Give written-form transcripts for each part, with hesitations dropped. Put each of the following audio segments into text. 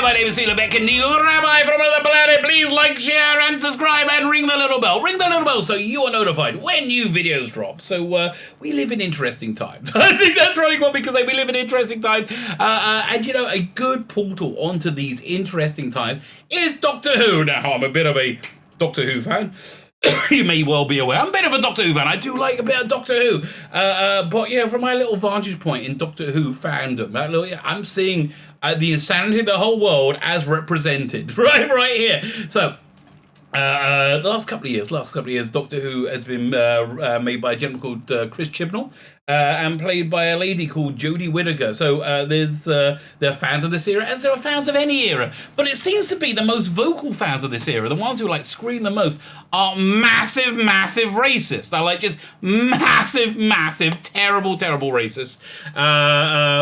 my name is McNeil, Rabbi from another planet. Please like, share, and subscribe, and ring the little bell. Ring the little bell so you are notified when new videos drop. So we live in interesting times. I think that's really what because we live in interesting times. And you know, a good portal onto these interesting times is Doctor Who. Now, I'm a bit of a Doctor Who fan. You may well be aware. I'm a bit of a Doctor Who fan. I do like a bit of Doctor Who. But yeah, from my little vantage point in Doctor Who fandom, I'm seeing the insanity of the whole world as represented right here. So, the last couple of years, Doctor Who has been made by a gentleman called Chris Chibnall, and played by a lady called Jodie Whittaker. So there are fans of this era, as there are fans of any era. But it seems to be the most vocal fans of this era, the ones who like scream the most, are massive racists. They're like just massive, terrible racists.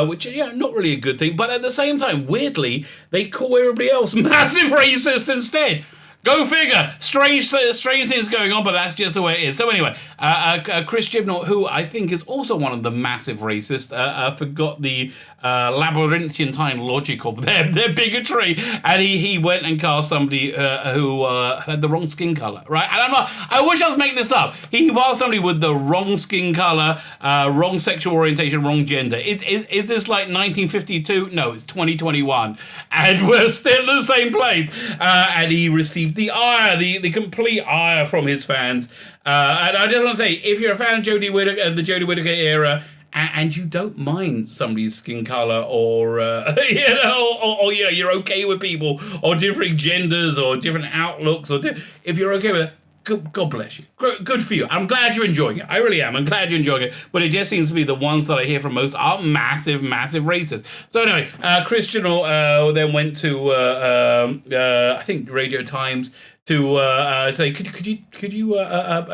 Which, yeah, not really a good thing. But at the same time, weirdly, they call everybody else massive racists instead. Go figure. Strange things going on, but that's just the way it is. So anyway, Chris Chibnall, who I think is also one of the massive racists, forgot the labyrinthine logic of their bigotry, and he went and cast somebody who had the wrong skin color, right? And I wish I was making this up. He cast somebody with the wrong skin color, wrong sexual orientation, wrong gender. Is this like 1952? No, it's 2021, and we're still in the same place. And he received the ire, the complete ire from his fans. And I just want to say, if you're a fan of Jodie Whittaker, the Jodie Whittaker era, and you don't mind somebody's skin color, or you're okay with people or different genders or different outlooks, if you're okay with it, God bless you. Good for you. I'm glad you're enjoying it. I really am. I'm glad you're enjoying it. But it just seems to be the ones that I hear from most are massive racists. So anyway, Chris Chibnall then went to I think Radio Times to say, could you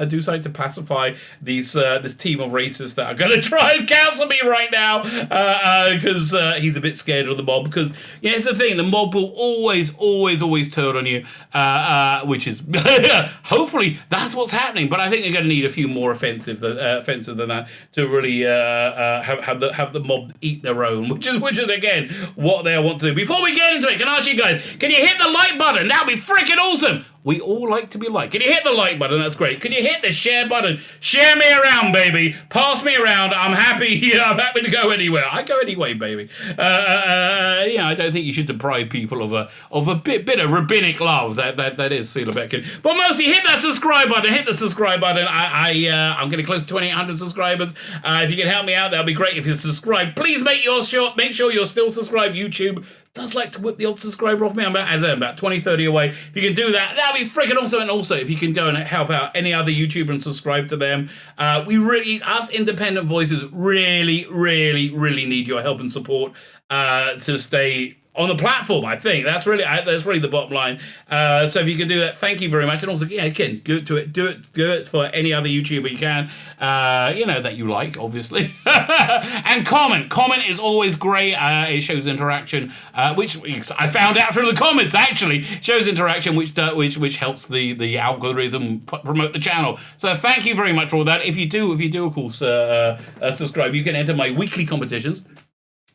do something to pacify these this team of racists that are going to try and counsel me right now, because he's a bit scared of the mob, because yeah, it's the thing, the mob will always turn on you, which is hopefully that's what's happening, but I think they're going to need a few more offensive than that to really have the mob eat their own, which is again what they want to do. Before we get into it, can I ask you guys, can you hit the like button? That'd be freaking awesome. We all like to be liked. Can you hit the like button? That's great. Can you hit the share button? Share me around, baby. Pass me around. I'm happy. Yeah, I'm happy to go anywhere. I go anyway, baby. I don't think you should deprive people of a bit of rabbinic love. That is Sela Betkin. But mostly hit that subscribe button. Hit the subscribe button. I'm getting close to 2,800 subscribers. If you can help me out, that'll be great. If you subscribe, please make sure you're still subscribed. YouTube does like to whip the odd subscriber off me. I'm about 20, 30 away. If you can do that, that'd be freaking awesome. And also, if you can go and help out any other YouTuber and subscribe to them, us independent voices really need your help and support to stay on the platform. I think that's really the bottom line. So if you can do that, thank you very much. And also, yeah, again, do it for any other YouTuber you can, that you like, obviously. And comment is always great. It shows interaction, which I found out from the comments. Actually, shows interaction, which helps the algorithm promote the channel. So thank you very much for all that. If you do, of course, subscribe, you can enter my weekly competitions.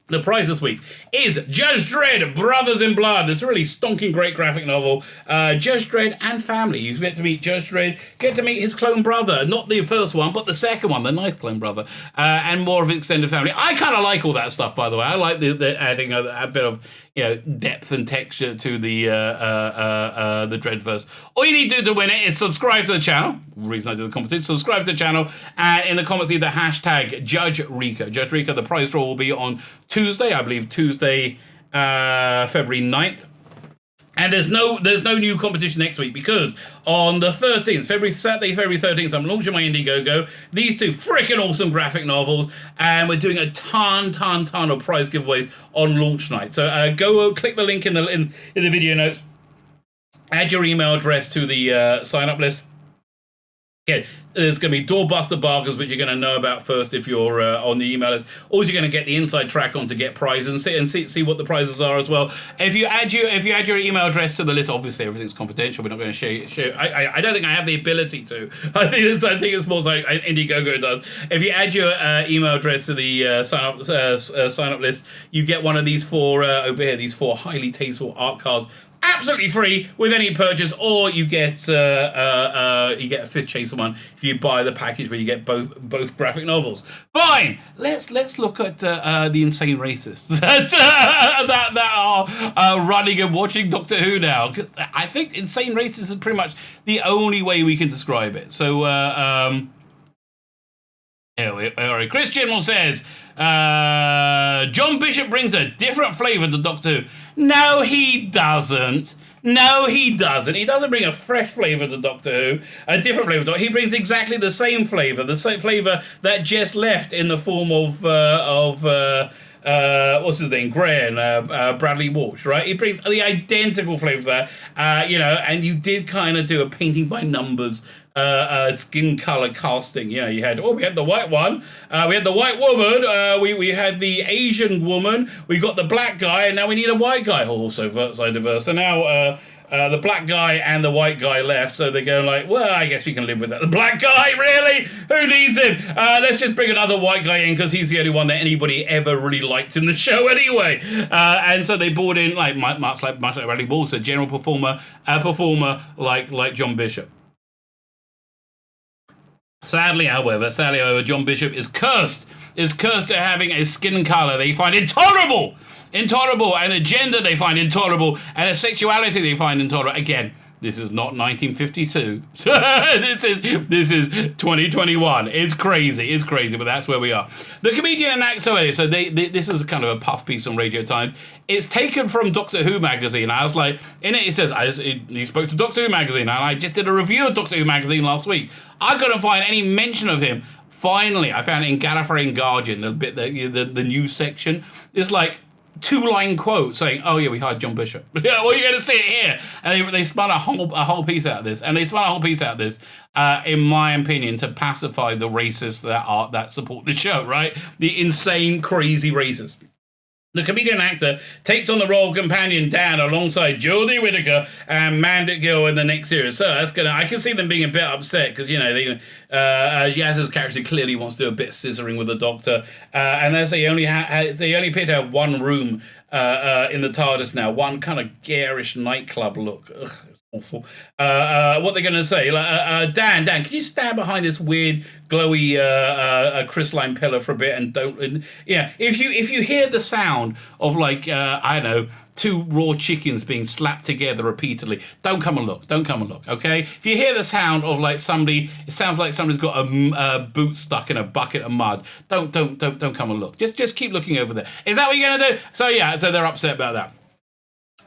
The prize this week is Judge Dredd, Brothers in Blood. This really stonking great graphic novel. Judge Dredd and family. You get to meet Judge Dredd, get to meet his clone brother. Not the first one, but the second one, the ninth clone brother. And more of an extended family. I kind of like all that stuff, by the way. I like the adding a bit of depth and texture to the Dreadverse. All you need to do to win it is subscribe to the channel. The reason I do the competition, subscribe to the channel, and in the comments leave the hashtag Judge Rika. Judge Rika. The prize draw will be on Tuesday, I believe Tuesday, February 9th. And there's no new competition next week, because on the 13th, Saturday, February 13th, I'm launching my Indiegogo. These two freaking awesome graphic novels, and we're doing a ton of prize giveaways on launch night. So go click the link in the video notes, add your email address to the sign up list, Again, there's going to be doorbuster bargains, which you're going to know about first if you're on the email list. Or you're going to get the inside track on to get prizes and see what the prizes are as well. If you add your email address to the list, obviously everything's confidential. We're not going to share. I don't think I have the ability to. I think it's more like Indiegogo does. If you add your email address to the sign up list, you get one of these four over here. These four highly tasteful art cards. Absolutely free with any purchase, or you get a fifth chaser one if you buy the package where you get both graphic novels. Fine, let's look at the insane racists that are running and watching Doctor Who now, because I think insane racists is pretty much the only way we can describe it. So anyway, Chris Chiball says John Bishop brings a different flavour to Doctor Who. No, he doesn't. He doesn't bring a fresh flavour to Doctor Who, a different flavour. He brings exactly the same flavour that Jess left in the form of what's his name, Gray and Bradley Walsh, right? He brings the identical flavour to that, and you did kind of do a painting by numbers skin color casting. You had we had the white one, we had the white woman, we had the Asian woman, we got the black guy, and now we need a white guy, also side diverse. So now the black guy and the white guy left, so they go like, well, I guess we can live with that. The black guy, really? Who needs him? Let's just bring another white guy in because he's the only one that anybody ever really liked in the show anyway. And so they brought in much like Bradley Walsh, a general performer, like John Bishop. Sadly, however, John Bishop is cursed at having a skin color they find intolerable, and a gender they find intolerable, and a sexuality they find intolerable. Again, this is not 1952. This is 2021. It's crazy, but that's where we are. The comedian and actor. So this is kind of a puff piece on Radio Times. It's taken from Doctor Who magazine. I was like, in it says he spoke to Doctor Who magazine, and I just did a review of Doctor Who magazine last week. I couldn't find any mention of him. Finally, I found it in Gallifreyan Guardian, the news section. It's like 2-line quote saying, "Oh yeah, we hired John Bishop." Yeah, well, you're going to see it here, and they spun a whole piece out of this, in my opinion, to pacify the racists that support the show, right? The insane, crazy racists. The comedian and actor takes on the role of companion Dan alongside Jodie Whittaker and Mandip Gill in the next series. So I can see them being a bit upset because Yaz's character clearly wants to do a bit of scissoring with the Doctor, and as they only appear to have one room in the TARDIS now, one kind of garish nightclub look. Ugh. Awful. What they're going to say? Dan, can you stand behind this weird, glowy, crystalline pillar for a bit and don't? If you hear the sound of I don't know, 2 raw chickens being slapped together repeatedly, don't come and look. Okay. If you hear the sound of it sounds like somebody's got a boot stuck in a bucket of mud. Don't come and look. Just keep looking over there. Is that what you're going to do? So they're upset about that.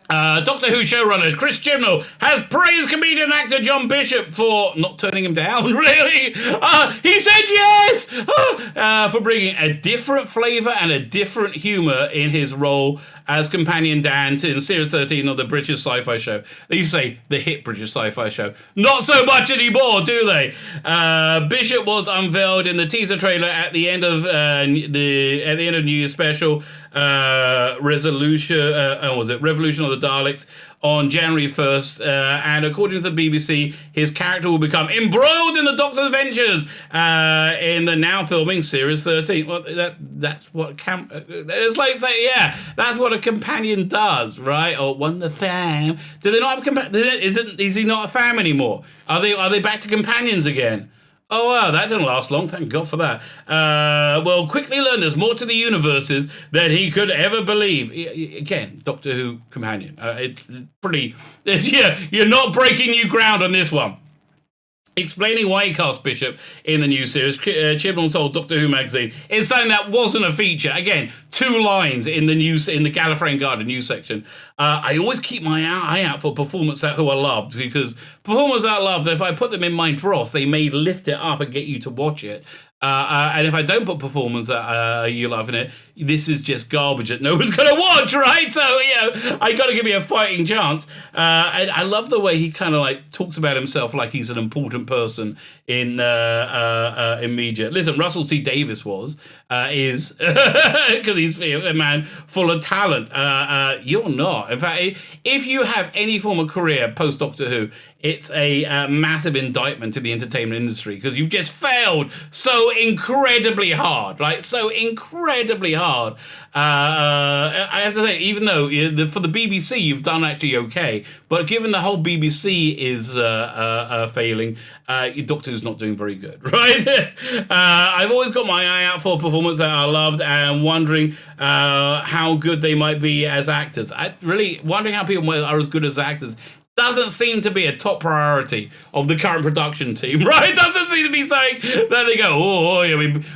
Doctor Who showrunner Chris Chibnall has praised comedian and actor John Bishop for not turning him down, really. He said yes! For bringing a different flavour and a different humour in his role as companion Dan in Series 13 of the British Sci-Fi Show. They used to say the hit British Sci-Fi Show. Not so much anymore, do they? Bishop was unveiled in the teaser trailer at the end of New Year's special. Revolution of the Daleks on January 1st, and according to the BBC, his character will become embroiled in the Doctor's adventures in the now filming Series 13. Well, that's what it's like saying, yeah, that's what a companion does, right? Or one the fam. Do they not have a companion? Is he not a fam anymore? Are they back to companions again? Oh, wow, that didn't last long. Thank God for that. Well, quickly learn there's more to the universes than he could ever believe. Again, Doctor Who companion. You're not breaking new ground on this one. Explaining why he cast Bishop in the new series, Chibnall told Doctor Who magazine it's something that wasn't a feature. Again, 2 lines in the Gallifreyan Guardian news section. I always keep my eye out for performers who are loved, because performers that are loved, if I put them in my dross, they may lift it up and get you to watch it. And if I don't put performance you love in it, this is just garbage that no one's going to watch, right? So, I got to give you a fighting chance. And I love the way he kind of like talks about himself like he's an important person in media. Listen, Russell T Davies is, because he's a man full of talent. You're not. In fact, if you have any form of career post Doctor Who, it's a massive indictment to the entertainment industry because you've just failed so incredibly hard, right? So incredibly hard. I have to say, even though for the BBC you've done actually okay, but given the whole BBC is failing, Doctor Who's not doing very good, right? I've always got my eye out for performance that I loved and wondering how good they might be as actors. Wondering how people are as good as actors doesn't seem to be a top priority of the current production team, right? Doesn't seem to be saying that they go,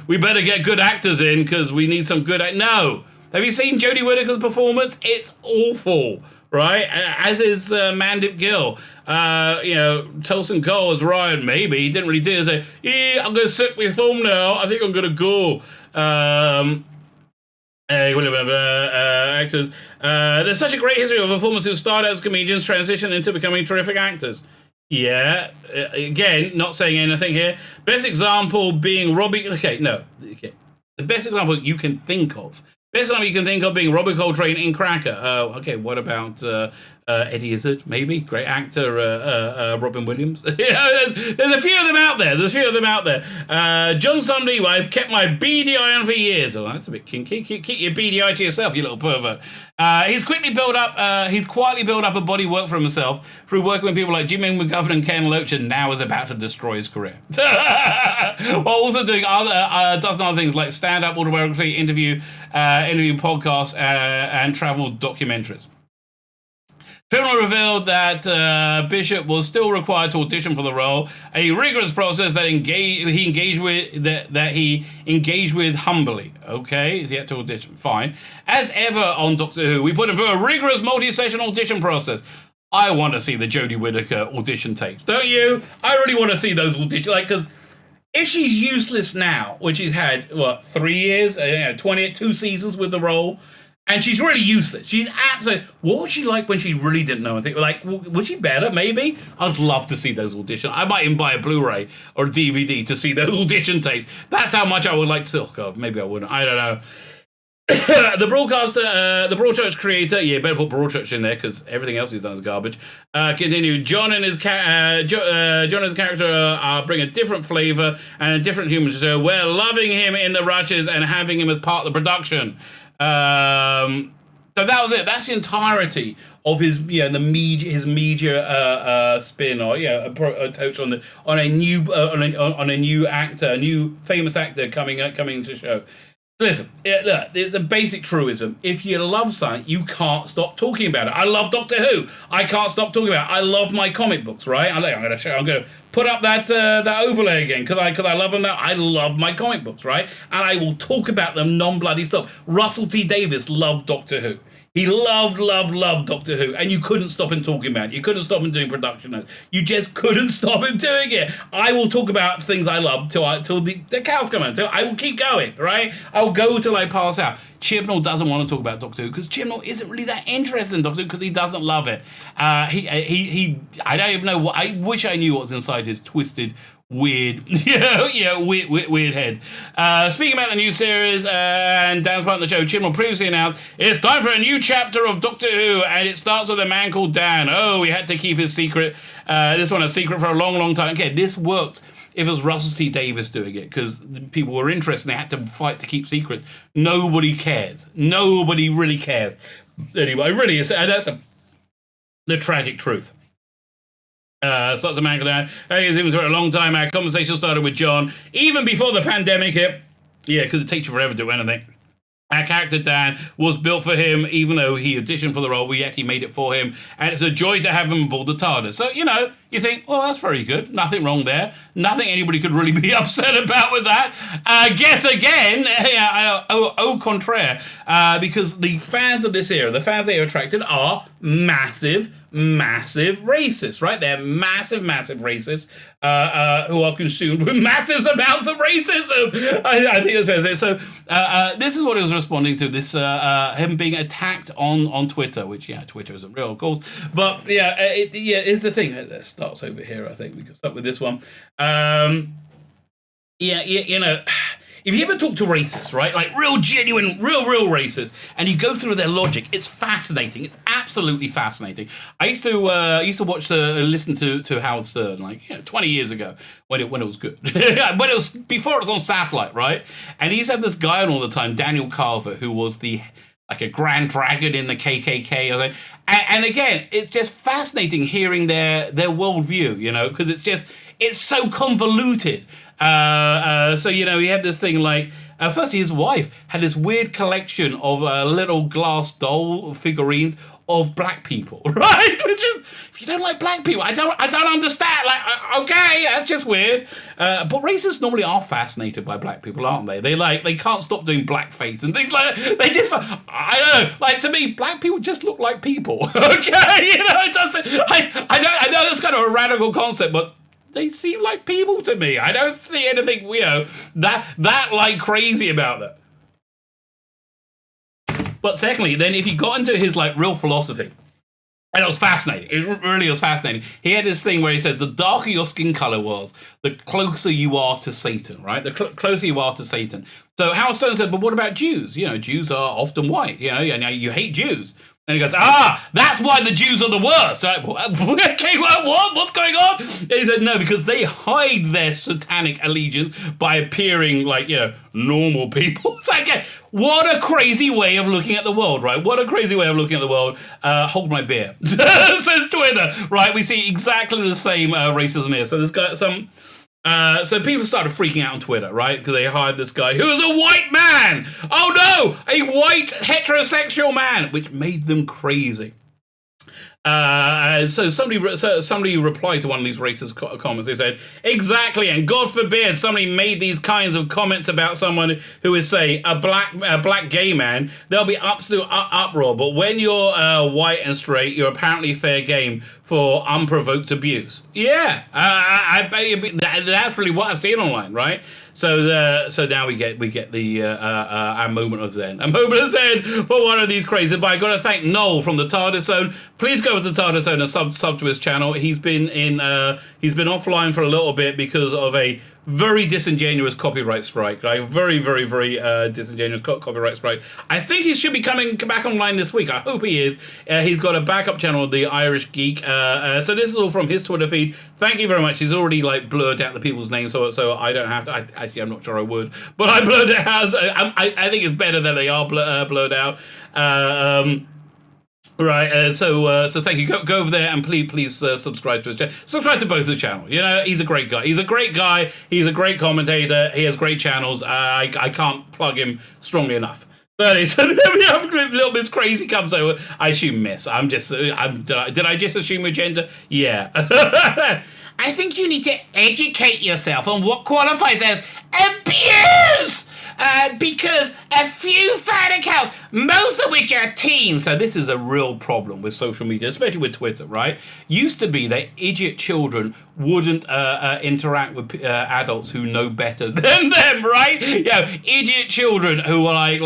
we better get good actors in because we need some good No. Have you seen Jodie Whittaker's performance? It's awful, right? As is Mandip Gill. Tulsin Cole as Ryan, maybe. He didn't really do it. I'm going to sit my thumb now. I think I'm going to go. Actors. There's such a great history of performers who start as comedians, transition into becoming terrific actors. Yeah, again, not saying anything here. Best example being Robbie. The best example you can think of. Best example you can think of being Robbie Coltrane in Cracker. What about Eddie Izzard, maybe? Great actor, Robin Williams. There's a few of them out there. John Sumney, I've kept my beady eye on for years. Oh, that's a bit kinky. Keep your beady eye to yourself, you little pervert. He's quietly built up a body work for himself through working with people like Jimmy McGovern and Ken Loach, and now is about to destroy his career. While also doing a dozen other things like stand-up, autobiography, interview podcasts, and travel documentaries. Criminal revealed that Bishop was still required to audition for the role, a rigorous process that he engaged with humbly. Okay, he had to audition. Fine. As ever on Doctor Who, we put him through a rigorous multi-session audition process. I want to see the Jodie Whittaker audition tapes, don't you? I really want to see those auditions, because if she's useless now, which she's had 3 years, 22 seasons with the role. And she's really useless. She's absolutely... What was she like when she really didn't know anything? Like, was she better, maybe? I'd love to see those auditions. I might even buy a Blu-ray or a DVD to see those audition tapes. That's how much I would like to see. Oh, God, maybe I wouldn't. I don't know. The Broadchurch creator... better put Broadchurch in there, because everything else he's done is garbage. Continue. John and his character bring a different flavour and a different human to show. We're loving him in the rushes and having him as part of the production. So that was it. That's the entirety of his, his media spin, or approach on a new actor, a new famous actor coming to the show. Listen, look, it's a basic truism. If you love something, you can't stop talking about it. I love Doctor Who. I can't stop talking about it. I love my comic books, right? I'm going to put up that overlay again because I love them now. I love my comic books, right? And I will talk about them non-bloody stop. Russell T Davies loved Doctor Who. He loved Doctor Who, and you couldn't stop him talking about it. You couldn't stop him doing production notes. You just couldn't stop him doing it. I will talk about things I love till the cows come out. Till I will keep going, right? I will go till I pass out. Chibnall doesn't want to talk about Doctor Who because Chibnall isn't really that interested in Doctor Who because he doesn't love it. He I don't even know what. I wish I knew what's inside his twisted, weird head. Speaking about the new series and Dan's part of the show, Chibnall previously announced it's time for a new chapter of Doctor Who, and it starts with a man called Dan. Oh, we had to keep his secret. This one a secret for a long time. Okay, this worked if it was Russell T Davies doing it because people were interested and they had to fight to keep secrets. Nobody cares. Nobody really cares. Anyway, it really is. That's the tragic truth. Starts a man called Dan. He's been for a long time. Our conversation started with John even before the pandemic hit. Yeah, because it takes you forever to do anything. Our character Dan was built for him, even though he auditioned for the role. We actually made it for him, and it's a joy to have him aboard the TARDIS. So You think, well, that's very good. Nothing wrong there. Nothing anybody could really be upset about with that. Guess again, au contraire, because the fans of this era, the fans they are attracted are massive racists, right? They're massive racists who are consumed with massive amounts of racism. I think that's fair to say. So this is what he was responding to, this him being attacked on Twitter, which, Twitter isn't real, of course. But, it's the thing. It starts over here, I think. We can start with this one. If you ever talk to racists, right, like real genuine, real racists, and you go through their logic, it's fascinating. It's absolutely fascinating. I used to watch, listen to Howard Stern, 20 years ago when it was good, but it was before it was on satellite, right? And he used to have this guy on all the time, Daniel Carver, who was like a grand dragon in the KKK, or and again, it's just fascinating hearing their worldview, because it's so convoluted. So, he had this thing like, firstly, his wife had this weird collection of little glass doll figurines of black people, right? Which is, if you don't like black people, I don't understand. Okay, that's just weird. But racists normally are fascinated by black people, aren't they? They can't stop doing blackface and things like that. They just, I don't know. To me, black people just look like people. Okay, it doesn't. I know that's kind of a radical concept, but they seem like people to me. I don't see anything, that crazy about them. But secondly, then if you got into his real philosophy, and it was fascinating. It really was fascinating. He had this thing where he said, the darker your skin color was, the closer you are to Satan, right? The closer you are to Satan. So Howard Stern said, but what about Jews? Jews are often white, and you hate Jews. And he goes, that's why the Jews are the worst. Right? Okay, what? What's going on? And he said, no, because they hide their satanic allegiance by appearing like, normal people. It's like, what a crazy way of looking at the world, right? What a crazy way of looking at the world. Hold my beer, says Twitter, right? We see exactly the same racism here. So there's got some... So people started freaking out on Twitter, right? Because they hired this guy who was a white man. Oh no, a white heterosexual man, which made them crazy. So somebody replied to one of these racist comments. They said, exactly, and God forbid somebody made these kinds of comments about someone who is, say, a black gay man. There'll be absolute uproar. But when you're white and straight, you're apparently fair game for unprovoked abuse. Yeah, I bet you that's really what I've seen online, right? So now we get the our moment of zen. A moment of zen for one of these crazy. But I got to thank Noel from the TARDIS Zone. Please go to the TARDIS Zone and sub to his channel. He's been offline for a little bit because of a very disingenuous copyright strike. Like very disingenuous copyright strike. I think he should be coming back online this week. I hope he is. He's got a backup channel, The Irish Geek. So this is all from his Twitter feed. Thank you very much. He's already blurred out the people's names, so I don't have to. Actually, I'm not sure I would, but I blurred it out. I think it's better that they are blurred out. Right, so thank you. Go over there and please subscribe to his channel. Subscribe to both the channel. He's a great guy. He's a great guy. He's a great commentator. He has great channels. I can't plug him strongly enough. So then we have Little Miss Crazy comes over. I assume Miss. Did I just assume her gender? Yeah. I think you need to educate yourself on what qualifies as abuse. Because a few fan accounts, most of which are teens. So this is a real problem with social media, especially with Twitter, right? Used to be that idiot children wouldn't interact with adults who know better than them, right? Idiot children who are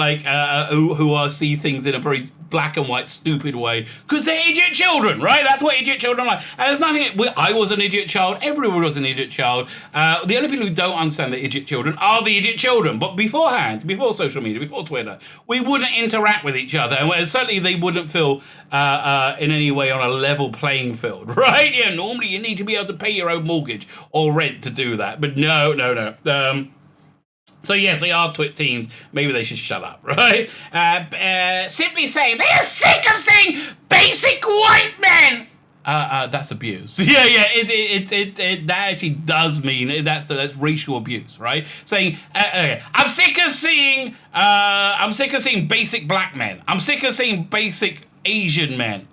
who see things in a very black and white, stupid way, because they're idiot children, right? That's what idiot children are like. And there's nothing. I was an idiot child. Everyone was an idiot child. The only people who don't understand the idiot children are the idiot children. But beforehand, before social media, before Twitter, we wouldn't interact with each other, and certainly they wouldn't feel in any way on a level playing field, right? Normally you need to be able to pay your own mortgage or rent to do that, but no. So yes, they are teens. Maybe they should shut up, right? Simply saying they are sick of seeing basic white men. That's abuse. It that actually does mean that's racial abuse, right? Saying I'm sick of seeing basic black men. I'm sick of seeing basic Asian men.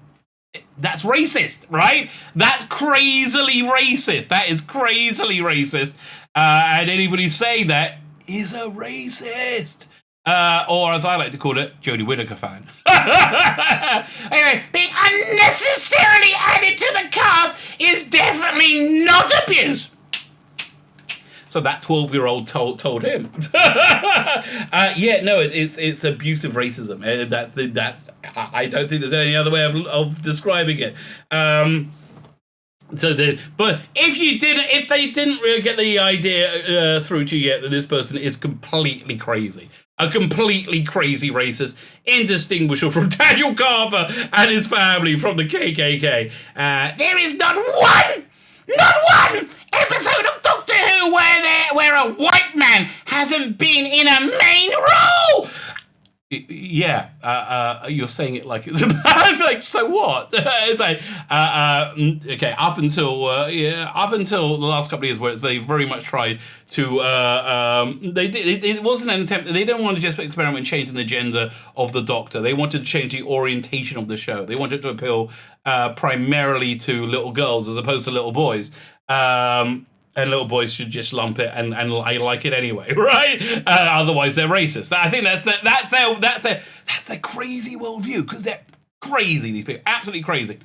That's racist, right? That's crazily racist. That is crazily racist. And anybody saying that is a racist. Or as I like to call it, Jodie Whittaker fan. Anyway, being unnecessarily added to the cast is definitely not abuse. So that 12-year-old told him. Yeah, no, it's abusive racism. That's I don't think there's any other way of describing it. But if they didn't really get the idea through to you yet that this person is completely crazy, a completely crazy racist, indistinguishable from Daniel Carver and his family from the KKK, there is not one episode of Doctor Who where a white man hasn't been in a main role. Yeah, you're saying it like it's bad. Like, so what? It's like, okay, up until the last couple of years, where they very much tried to, it wasn't an attempt. They didn't want to just experiment in changing the gender of the Doctor. They wanted to change the orientation of the show. They wanted to appeal primarily to little girls as opposed to little boys. And little boys should just lump it and I like it anyway, right? Otherwise, they're racist. I think that's their crazy worldview, because they're crazy. These people, absolutely crazy.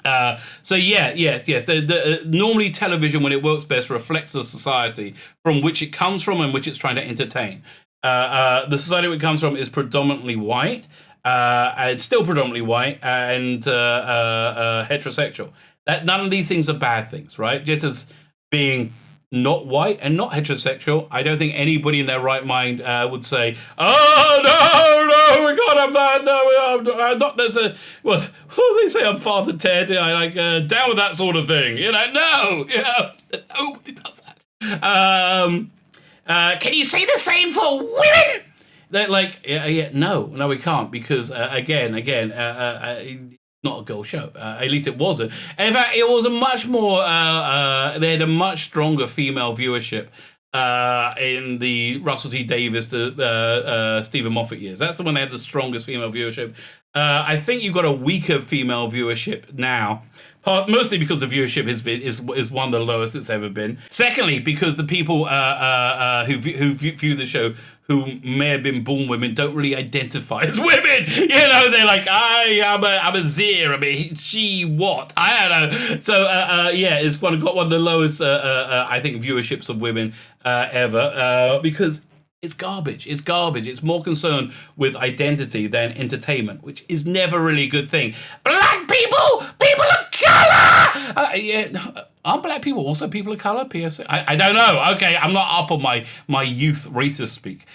So yes. Normally, television, when it works best, reflects the society from which it comes from and which it's trying to entertain. The society it comes from is predominantly white. It's still predominantly white and heterosexual. None of these things are bad things, right? Just as being not white and not heterosexual, I don't think anybody in their right mind would say, "Oh no, we can't have that. No, I'm not." What do they say? I'm Father Ted. I like down with that sort of thing. No, nobody does that. Can you say the same for women? They're like, no, we can't, because again. Not a girl show. At least it wasn't. In fact, it was a much more. They had a much stronger female viewership in the Russell T Davies to Stephen Moffat years. That's the one they had the strongest female viewership. I think you've got a weaker female viewership now. Mostly because the viewership is one of the lowest it's ever been. Secondly, because the people who view the show, who may have been born women, don't really identify as women. They're like, I'm a zir, she what? I don't know. So it's got one of the lowest I think viewerships of women ever, because it's garbage. It's garbage. It's more concerned with identity than entertainment, which is never really a good thing. Black people of color. Aren't black people also people of color? PSA. I don't know. Okay, I'm not up on my youth racist speak.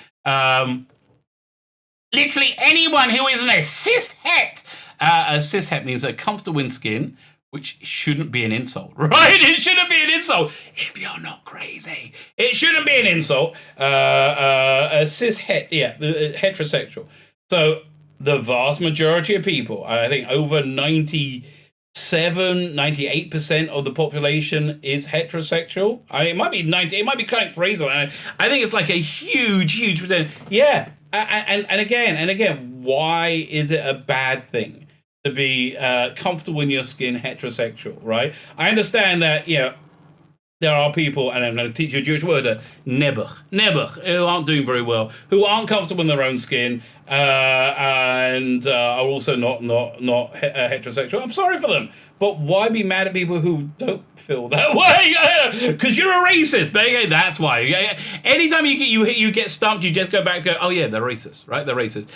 Literally anyone who isn't a cishet. A cishet means a comfortable in skin, which shouldn't be an insult, right? It shouldn't be an insult if you're not crazy. It shouldn't be an insult. A cishet, heterosexual. So the vast majority of people, I think over 98% of the population is heterosexual. It might be 90. It might be kind of crazy. I think it's like a huge percent. Yeah, and again, why is it a bad thing to be comfortable in your skin, heterosexual? Right? I understand that. There are people, and I'm going to teach you a Jewish word, nebuch, who aren't doing very well, who aren't comfortable in their own skin, and are also not heterosexual. I'm sorry for them, but why be mad at people who don't feel that way? Because you're a racist, baby. That's why. Anytime you get stumped, you just go back to go, oh yeah, they're racist, right? They're racist.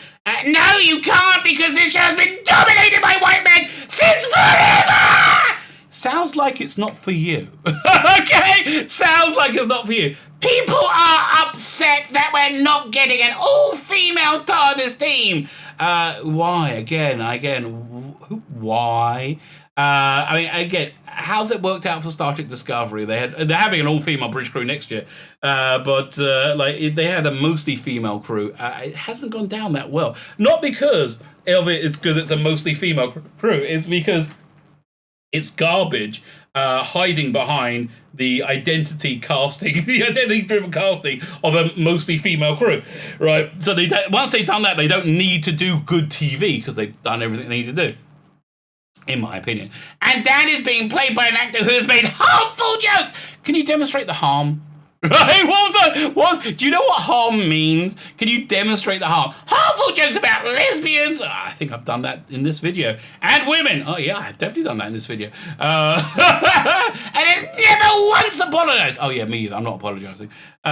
No, you can't, because this show's been dominated by white men since forever. Sounds like it's not for you. Okay? Sounds like it's not for you. People are upset that we're not getting an all-female TARDIS team. Why? Again, why? Again, how's it worked out for Star Trek Discovery? They're having an all-female British crew next year, but they had a mostly female crew. It hasn't gone down that well. Not because of it, it's because it's a mostly female crew. It's because it's garbage, hiding behind the identity-driven casting of a mostly female crew, right? So once they've done that, they don't need to do good TV, because they've done everything they need to do. in my opinion. And Dan is being played by an actor who has made harmful jokes. Can you demonstrate the harm? Right? Do you know what harm means? Can you demonstrate the harm? Harmful jokes about lesbians. I think I've done that in this video. And women. Oh yeah, I've definitely done that in this video. And it's never once apologized. Oh yeah, me either. I'm not apologizing for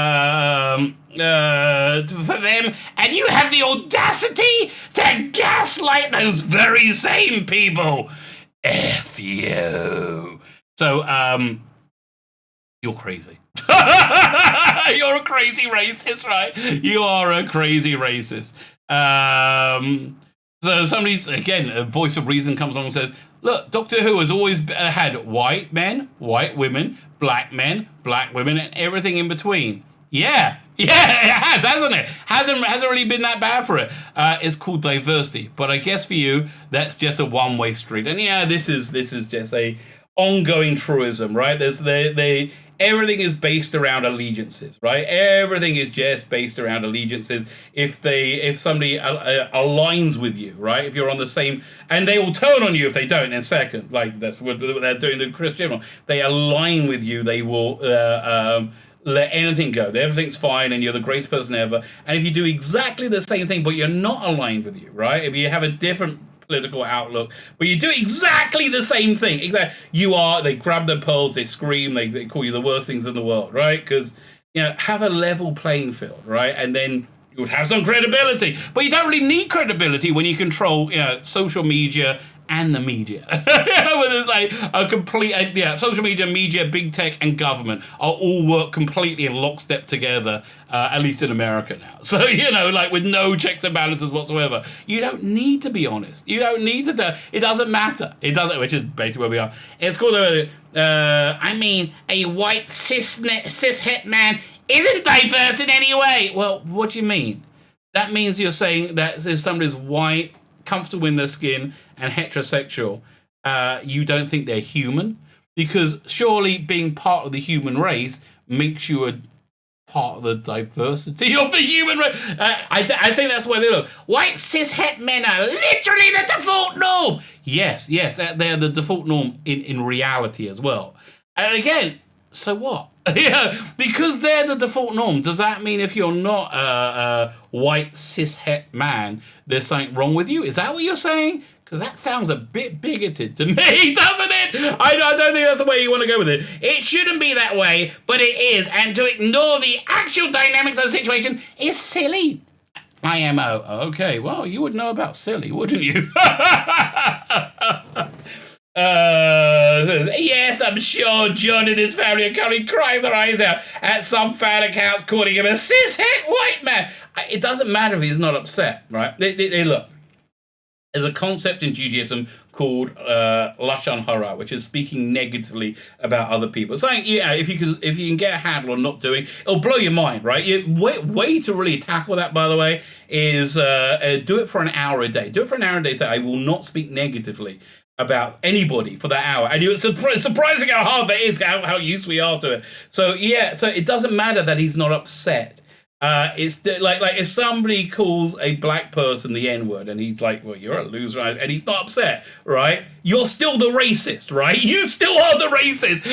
them. And you have the audacity to gaslight those very same people. F you. So, you're crazy. You're a crazy racist, right? You are a crazy racist. So somebody's, again, a voice of reason comes along and says, look, Doctor Who has always had white men, white women, black men, black women, and everything in between. Yeah, it has, hasn't it? Hasn't really been that bad for it. It's called diversity, but I guess for you, that's just a one-way street. And yeah, this is just a ongoing truism, right? Everything is based around allegiances, right? Everything is just based around allegiances. If somebody aligns with you, right? If you're on the same, and they will turn on you if they don't in a second. Like that's what they're doing the Christian. They align with you. They will let anything go. Everything's fine, and you're the greatest person ever. And if you do exactly the same thing, but you're not aligned with you, right? If you have a different political outlook, but you do exactly the same thing. Exactly, they grab their pearls, they scream, they call you the worst things in the world, right? Because, have a level playing field, right? And then you would have some credibility. But you don't really need credibility when you control, social media and the media. Where there's like a complete, social media, big tech, and government are all work completely in lockstep together, at least in America now. So, like with no checks and balances whatsoever. You don't need to be honest. You don't need to, it doesn't matter. It doesn't, which is basically where we are. It's called, a white cis-het man isn't diverse in any way. Well, what do you mean? That means you're saying that if somebody's white, comfortable in their skin, and heterosexual, you don't think they're human? Because surely being part of the human race makes you a part of the diversity of the human race. I think that's where they look. White cishet men are literally the default norm. Yes, they're the default norm in reality as well. And again, so what? Because they're the default norm. Does that mean if you're not a white cishet man, there's something wrong with you? Is that what you're saying? Because that sounds a bit bigoted to me, doesn't it? I don't think that's the way you want to go with it. It shouldn't be that way, but it is. And to ignore the actual dynamics of the situation is silly. IMO. Okay, well, you would know about silly, wouldn't you? Yes, I'm sure John and his family are currently crying their eyes out at some fan accounts calling him a cishet white man. It doesn't matter if he's not upset, right? They look. There's a concept in Judaism called lashon hara, which is speaking negatively about other people. Saying, if you can get a handle on not doing, it'll blow your mind, right? Way to really tackle that, by the way, is do it for an hour a day. Do it for an hour a day. Say, I will not speak negatively about anybody for that hour. And it's surprising how hard that is, how used we are to it. So so it doesn't matter that he's not upset. It's like if somebody calls a black person the N-word and he's like, well, you're a loser, and he's not upset, right? You're still the racist, right? You still are the racist.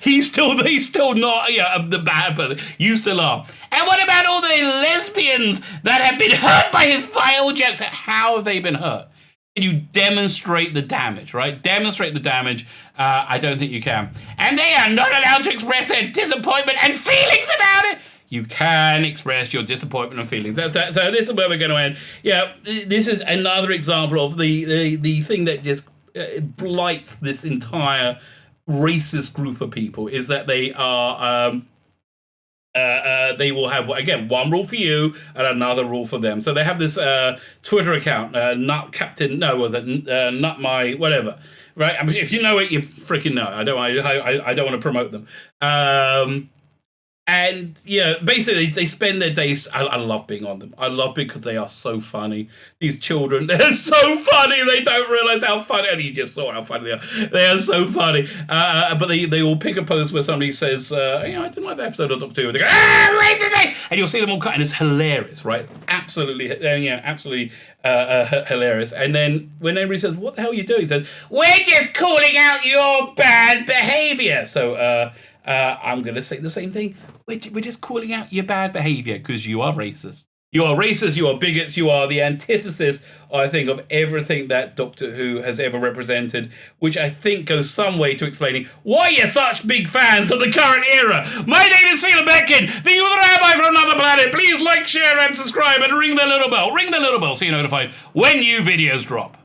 He's still not the bad person. You still are. And what about all the lesbians that have been hurt by his vile jokes? How have they been hurt? Can you demonstrate the damage, right? Demonstrate the damage. I don't think you can. And they are not allowed to express their disappointment and feelings about it. You can express your disappointment and feelings. So this is where we're going to end. Yeah, this is another example of the thing that just blights this entire racist group of people, is that they are they will have, again, one rule for you and another rule for them. So they have this Twitter account, not my whatever, right? I mean, if you know it, you freaking know. I don't want to promote them. And yeah, basically they spend their days. I love being on them. I love because they are so funny. These children, they're so funny. They don't realize how funny. And you just saw how funny they are. They are so funny. But they all pick a post where somebody says, I didn't like the episode of Doctor Who. And they go, and you'll see them all cut, and it's hilarious, right? Absolutely, absolutely hilarious. And then when everybody says, "What the hell are you doing?" He says, "We're just calling out your bad behaviour." So I'm going to say the same thing. We're just calling out your bad behaviour because you are racist. You are racist, you are bigots, you are the antithesis, I think, of everything that Doctor Who has ever represented, which I think goes some way to explaining why you're such big fans of the current era. My name is Sheila Beckin, the Rabbi from another planet. Please like, share, and subscribe, and ring the little bell. Ring the little bell so you're notified when new videos drop.